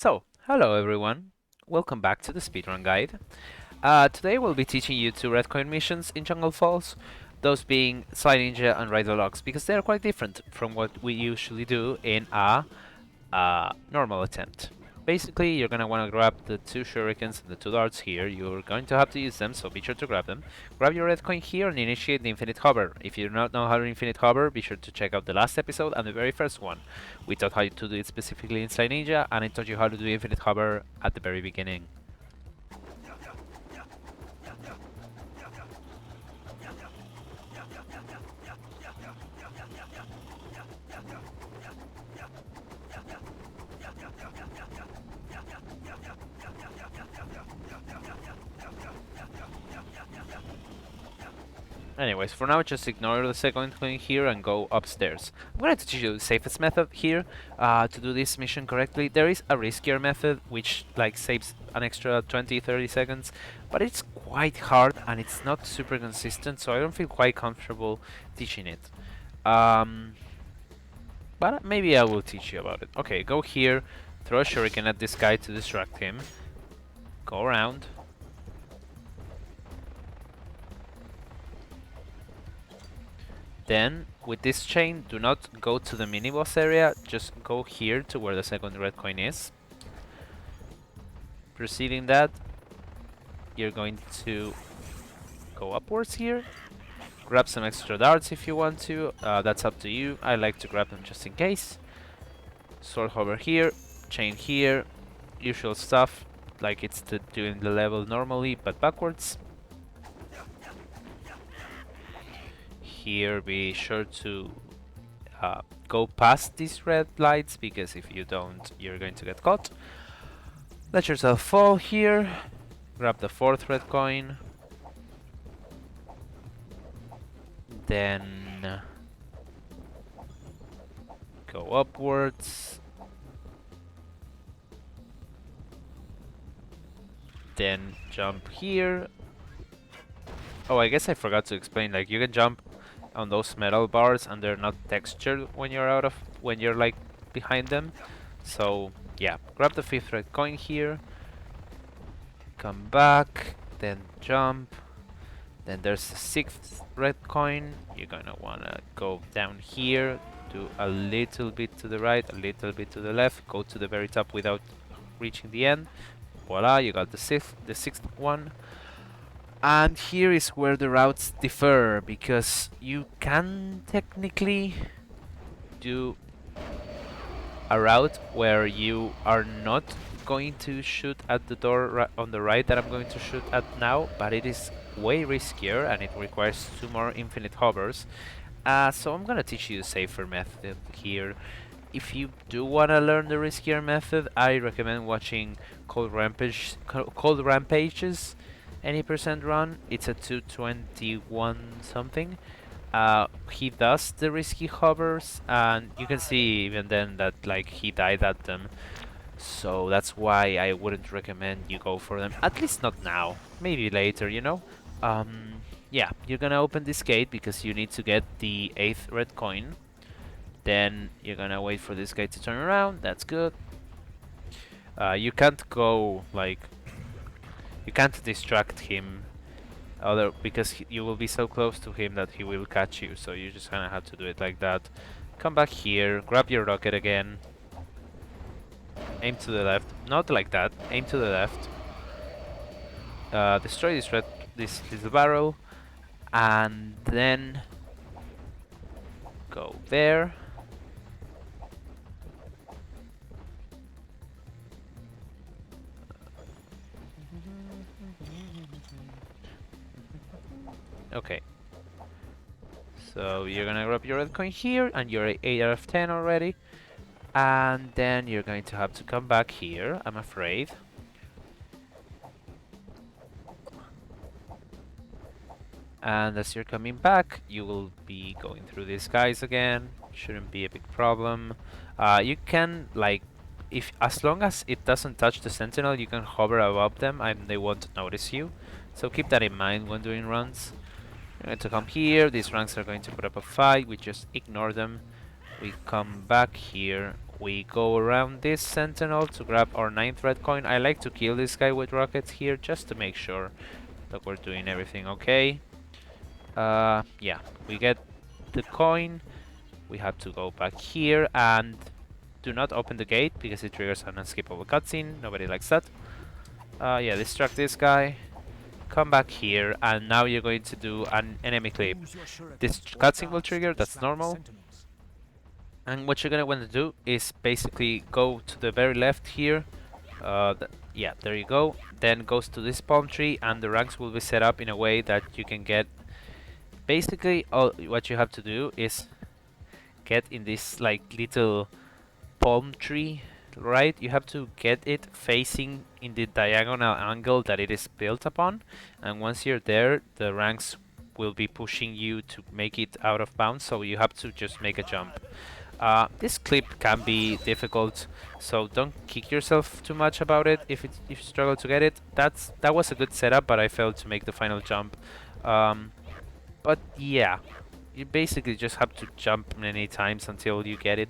So, hello everyone, welcome back to the Speedrun Guide. Today we'll be teaching you two red coin missions in Jungle Falls, those being Sly Ninja and Ride the Logs, because they are quite different from what we usually do in a normal attempt. Basically, you're going to want to grab the two shurikens and the two darts here. You're going to have to use them, so be sure to grab them. Grab your red coin here and initiate the infinite hover. If you do not know how to infinite hover, be sure to check out the last episode and the very first one. We taught how to do it specifically in Sly Ninja, and I taught you how to do infinite hover at the very beginning. Anyways, for now, just ignore the second coin here and go upstairs. I'm going to teach you the safest method here to do this mission correctly. There is a riskier method which saves an extra 20-30 seconds, but it's quite hard and it's not super consistent, so I don't feel quite comfortable teaching it. But maybe I will teach you about it. Okay, go here, throw a shuriken at this guy to distract him. Go around. Then, with this chain, do not go to the mini-boss area, just go here to where the second red coin is. Preceding that, you're going to go upwards here. Grab some extra darts if you want to, that's up to you. I like to grab them just in case. Sword hover here, chain here, usual stuff, like it's doing the level normally, but backwards. Here, be sure to go past these red lights, because if you don't, you're going to get caught. Let yourself fall here. Grab the fourth red coin. Then go upwards. Then jump here. Oh, I guess I forgot to explain, like you can jump on those metal bars and they're not textured when you're like behind them. So yeah, grab the fifth red coin here, come back, then jump. Then there's the sixth red coin. You're gonna wanna go down here, do a little bit to the right, a little bit to the left, go to the very top without reaching the end. Voila, you got the sixth one. And here is where the routes differ, because you can technically do a route where you are not going to shoot at the door on the right that I'm going to shoot at now, but it is way riskier and it requires 2 more infinite hovers. So I'm gonna teach you a safer method here. If you do wanna learn the riskier method, I recommend watching Cold Rampage's any percent run. It's a 221 something. He does the risky hovers, and you can see even then that he died at them. So that's why I wouldn't recommend you go for them. At least not now. Maybe later, you know. Yeah, you're gonna open this gate because you need to get the 8th red coin. Then you're gonna wait for this guy to turn around. That's good. You can't go you can't distract him, because you will be so close to him that he will catch you. So you just kind of have to do it like that. Come back here, grab your rocket again, aim to the left. Not like that. Aim to the left. Destroy this barrel, and then go there. Okay. So you're gonna grab your red coin here, and you're at 8 out of 10 already. And then you're going to have to come back here, I'm afraid. And as you're coming back, you will be going through these guys again. Shouldn't be a big problem. You can, as long as it doesn't touch the sentinel, you can hover above them and they won't notice you. So keep that in mind when doing runs. You're going to come here. These ranks are going to put up a fight. We just ignore them. We come back here, We go around this sentinel to grab our 9th red coin. I like to kill this guy with rockets here just to make sure that we're doing everything okay. Yeah, we get the coin. We have to go back here and do not open the gate because it triggers an unskippable cutscene. Nobody likes that. Yeah, distract this guy. Come back here, and now you're going to do an enemy clip. This cutscene will trigger, that's normal. And what you're gonna want to do is basically go to the very left here. Yeah, there you go. Then goes to this palm tree, and the ranks will be set up in a way that you can get. Basically, all what you have to do is get in this like little palm tree, right? You have to get it facing in the diagonal angle that it is built upon, and once you're there, the ranks will be pushing you to make it out of bounds, so you have to just make a jump. This clip can be difficult, so don't kick yourself too much about it if you struggle to get it. That was a good setup, but I failed to make the final jump. But yeah, you basically just have to jump many times until you get it.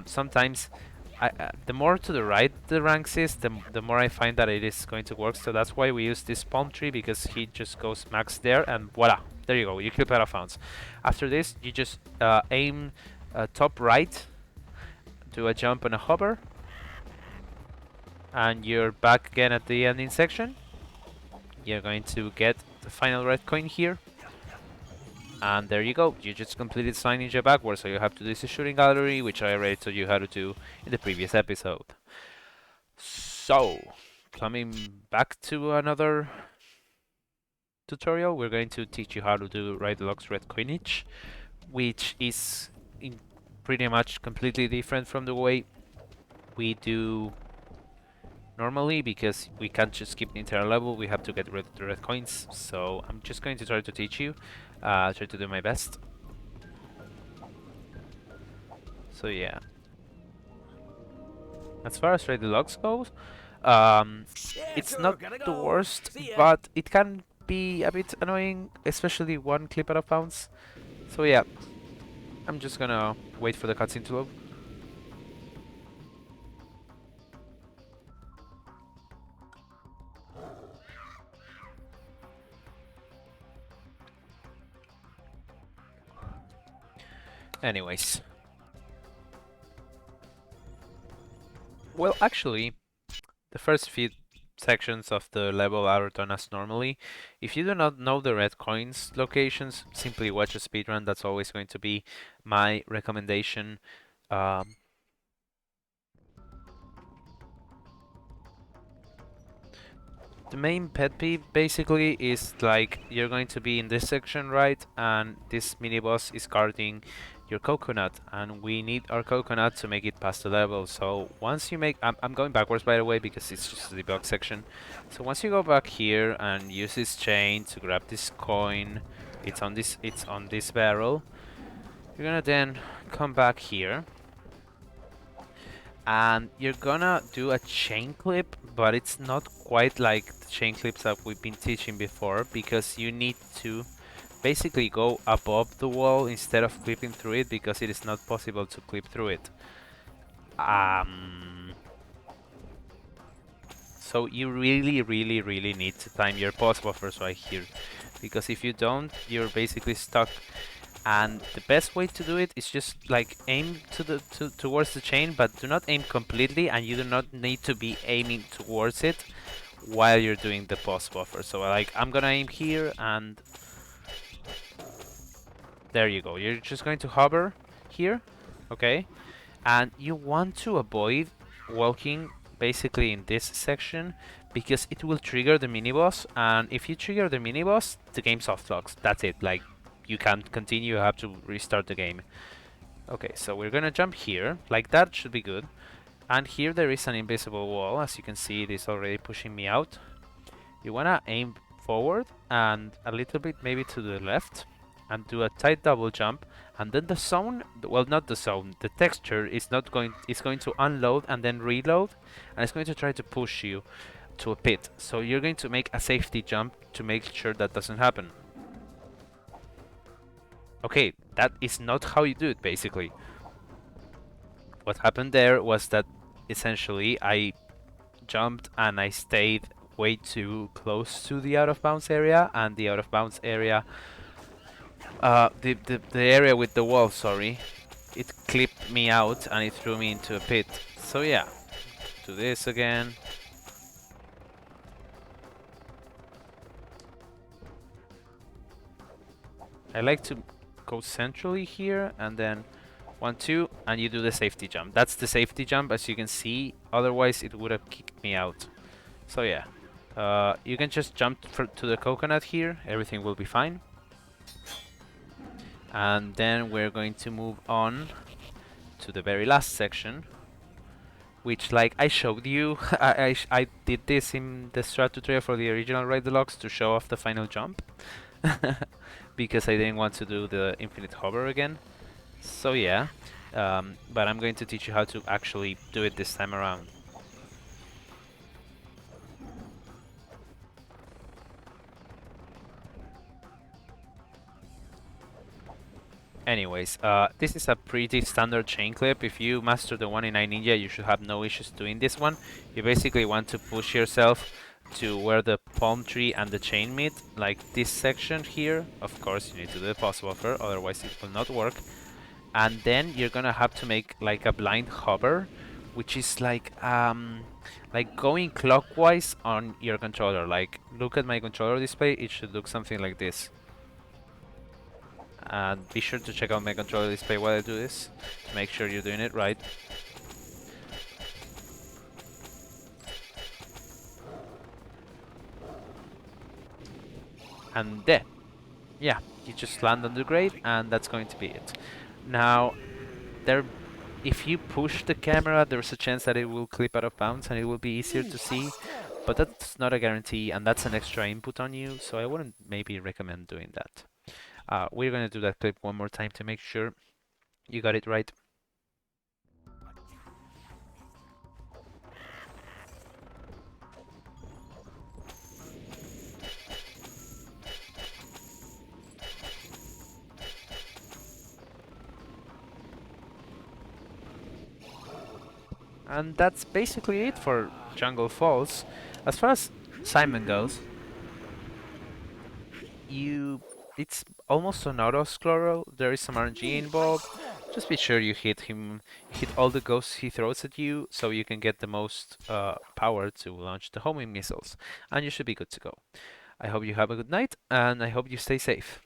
Sometimes, the more to the right the ranks is, the more I find that it is going to work. So that's why we use this palm tree, because he just goes max there, and voila, there you go. You clip out of bounds. After this, you just aim top right, do a jump and a hover, and you're back again at the ending section. You're going to get the final red coin here. And there you go, you just completed Sly Ninja backwards, so you have to do this shooting gallery, which I already told you how to do in the previous episode. So, coming back to another tutorial, we're going to teach you how to do Ride Deluxe Red Coinage, which is pretty much completely different from the way we do normally, because we can't just skip the entire level, we have to get rid of the red coins. So I'm just going to try to teach you, try to do my best. So yeah, as far as Raid Deluxe goes, it's not the worst, but it can be a bit annoying, especially one clip out of bounds. So yeah, I'm just gonna wait for the cutscene to load. Anyways. Well, actually, the first few sections of the level are done as normally. If you do not know the red coins locations, simply watch a speedrun. That's always going to be my recommendation. The main pet peeve basically is like you're going to be in this section, right? And this mini boss is guarding your coconut, and we need our coconut to make it past the level. So once you make, I'm going backwards by the way because it's just the debug section. So once you go back here and use this chain to grab this coin, it's on this barrel. You're gonna then come back here, and you're gonna do a chain clip, but it's not quite like the chain clips that we've been teaching before, because you need to basically go above the wall instead of clipping through it, because it is not possible to clip through it. So you really need to time your pause buffers right here, because if you don't, you're basically stuck. And the best way to do it is just like aim towards the chain, but do not aim completely, and you do not need to be aiming towards it while you're doing the pause buffer. So like I'm gonna aim here, and there you go. You're just going to hover here, okay? And you want to avoid walking basically in this section, because it will trigger the mini boss, and if you trigger the mini boss, the game soft locks. That's it. Like, you can't continue, you have to restart the game. Okay, so we're gonna jump here, like that should be good. And here there is an invisible wall, as you can see it is already pushing me out. You wanna aim forward and a little bit maybe to the left, and do a tight double jump, and then the zone, well, not the zone, the texture is going to unload and then reload, and it's going to try to push you to a pit. So you're going to make a safety jump to make sure that doesn't happen. Okay, that is not how you do it, basically. What happened there was that essentially I jumped and I stayed way too close to the out of bounds area, and the out of bounds area, the area with the wall, sorry, it clipped me out and it threw me into a pit. So yeah, do this again. I like to go centrally here and then 1, 2, and you do the safety jump. That's the safety jump, as you can see. Otherwise, it would have kicked me out. So yeah, you can just jump to the coconut here. Everything will be fine. And then we're going to move on to the very last section, which, like I showed you, I did this in the strat tutorial for the original Ride Deluxe to show off the final jump. Because I didn't want to do the infinite hover again. So yeah, but I'm going to teach you how to actually do it this time around. Anyways, this is a pretty standard chain clip. If you master the one in Sly Ninja, you should have no issues doing this one. You basically want to push yourself to where the palm tree and the chain meet, like this section here. Of course, you need to do the pause buffer, otherwise it will not work. And then you're gonna have to make like a blind hover, which is like going clockwise on your controller. Like, look at my controller display, it should look something like this. And be sure to check out my controller display while I do this to make sure you're doing it right. And there, yeah, you just land on the grade, and that's going to be it. Now, if you push the camera, there's a chance that it will clip out of bounds and it will be easier to see, but that's not a guarantee, and that's an extra input on you, so I wouldn't maybe recommend doing that. We're going to do that clip one more time to make sure you got it right. And that's basically it for Jungle Falls. As far as Simon goes, it's almost an auto-scroller. There is some RNG involved. Just be sure you hit all the ghosts he throws at you, so you can get the most power to launch the homing missiles, and you should be good to go. I hope you have a good night, and I hope you stay safe.